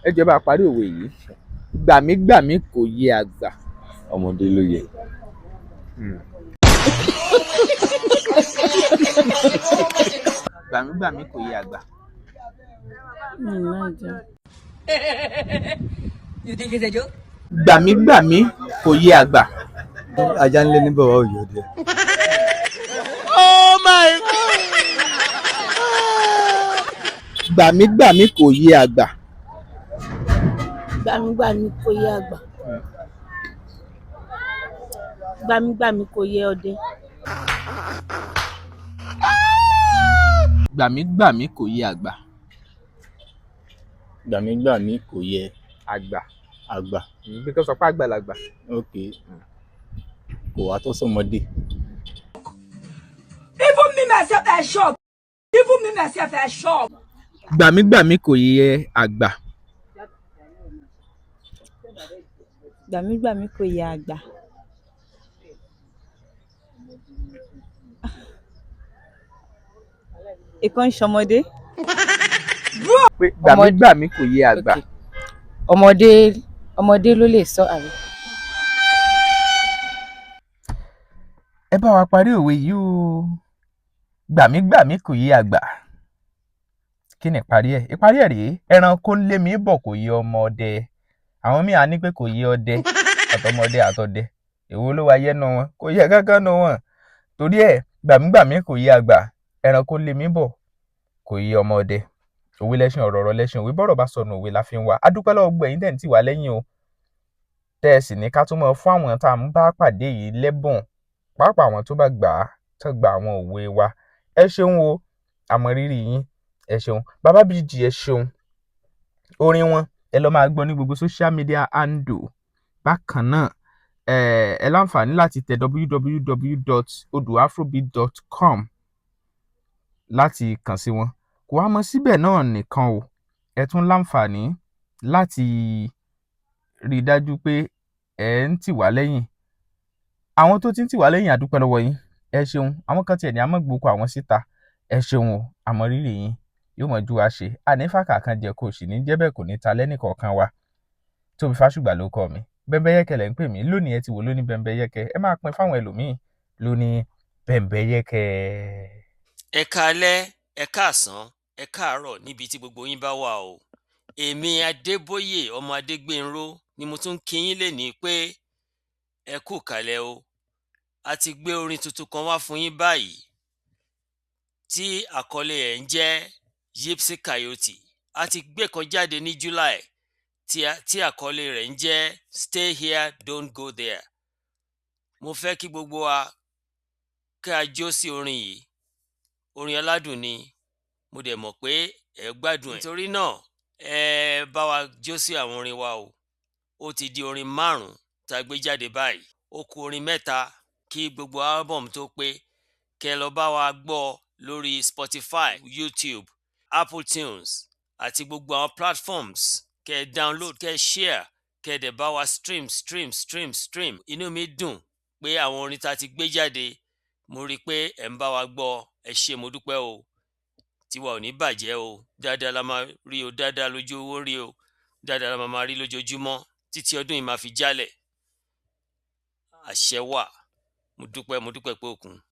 ẹ jẹ́ bá parí òwe yìí. Gbàmígbàmí kò yẹ àgbà. Ọmọdé ló yẹ. Gbàmígbàmí kò yẹ àgbà. You think it's a joke? Gbàmígbàmí kò yẹ àgbà. Ajá ńlé ní bàbá òyò dé. Oh my God! Gbàmígbàmí kò yẹ àgbà. Gbàmígbàmí kò yẹ àgbà. Gbàmígbàmí kò yẹ ọdẹ. Gbàmígbàmí kò yẹ àgbà. Gbàmígbàmí kò yẹ Àgbà. àgbà. Bí kò sọ pé àgbàlagbà. Ok. Kò wá tó sọmọdé. Even me myself I shock. Even me myself I shock. Gbàmígbàmí kò yẹ àgbà. Gbàmígbàmí kò yẹ àgbà. Ìkan ṣọmọdé. Pé gbàmígbàmí kò yẹ àgbà. Ọmọdé ló lè sọ àbí. Ẹ bá wa parí òwe yìí o. Gbàmígbàmí kò yẹ àgbà. Kí ni ìparí ẹ̀? Ìparí ẹ̀ rèé. Ẹranko ń lé mi bọ̀ kò yẹ ọmọ ọdẹ. Àwọn míì á ní pé kò yẹ ọdẹ àtọmọdé àtọdẹ. Èwo ló wá yẹnu wọn? Kò yẹ kankan nu wọn. Torí ẹ̀ gbàmígbàmí kò yẹ àgbà. Ẹranko ń lé mi bọ̀ kò yẹ ọmọ ọdẹ. Òwe lẹ́ṣin ọ̀rọ̀ lẹ́ṣin òwe bọ́rọ̀ bá sọnù òwe la fi ń wá. A dúpẹ́ lọ́wọ́ gbogbo ẹ̀yin tẹ̀ ń tì wá lẹ́yìn o. Tẹ́ ẹ sì ní ká tún mọ̀ fún àwọn tá à ń bá pàdé yìí lẹ́bùn. Pàápàá àwọn tó bá gbà á tó gba àwọn òwe wa. Ẹ ṣeun o. Àmọ́ rírì yín. Ẹ ṣeun. Baba BG ẹ ṣeun. Orin wọn ẹ lọ máa gbọ́ ní gbogbo social media handle. Bákan náà ẹ láǹfààní láti tẹ www.oduafrobeat.com láti kàn sí wọn. Kò wá mọ́ síbẹ̀ náà nìkan o. Ẹ tún láǹfààní láti rí i dájú pé ẹ ń tì wá lẹ́yìn. Àwọn tó ti ń tì wá lẹ́yìn a dúpẹ́ lọ́wọ́ yín. Ẹ ṣeun. Àwọn kan tiẹ̀ ní a mọ̀ gbóko àwọn síta. Ẹ ṣeun o. Àmọ́ rírì yín yóò mọ̀ ju wa ṣe. Ànífàkà kan jẹ kò sì ní jẹ́ bẹ́ẹ̀ kò ní ta lẹ́nìkọ̀ọ̀kan wa. Tóbi Fásùgbà ló kọ mi. Bẹ́mbẹ́yẹ́kẹ́ lẹ̀ ń pè mí. Lónìí ẹ ti wò lóní Bẹ́mbẹ́yẹ́kẹ́. Ẹ máa pín fáwọn ẹlòmíì lóní Bẹ́mbẹ́yẹ́kẹ́. Ẹ káalẹ́, ẹ káàsán, ẹ káàárọ̀ níbi tí gbogbo yín bá wà o. Èmi Adébóyè ọmọ Adégbénró ni mo tún kí yín lénìí pé ẹ kú kálẹ̀ o. A ti gbé orin tuntun kan wá fún yín báyìí tí àkọlé ẹ̀ ń jẹ́ Gypsy Coyote. A ti gbé kan jáde ní July tí àkọlé rẹ̀ ń jẹ́ Stay Here, Don't Go There. Mo fẹ́ kí gbogbo wa kí a jó sí orin yìí. Orin aládùn ni mo dẹ̀ mọ̀ pé ẹ gbádùn ẹ̀. Nítorí náà ẹ bá wa jó sí àwọn orin wa o. Ó ti di orin 5 tá a gbé jáde báyìí. Ó kù orin 3 kí gbogbo album tó pé. Kẹ́ lọ bá wa gbọ́ lórí Spotify, YouTube, Apple Tunes àti gbogbo àwọn platforms. Kẹ́ download, kẹ́ share, kẹ́ dẹ̀ bá wa stream. Inú mi dùn pé àwọn orin tá a ti gbé jáde mo rí i pé ẹ̀ ń bá wa gbọ́. Ẹ ṣé mo dúpẹ́ o. Tiwa ò ní bàjẹ́ o. Dáadáa la máa rí o. Dáadáa lójú owó rí o. Dáadáa la máa rí lójoojúmọ́ títí ọdún yìí máa fi jálẹ̀. Àṣẹ wà. Mo dúpẹ́ pé òkun.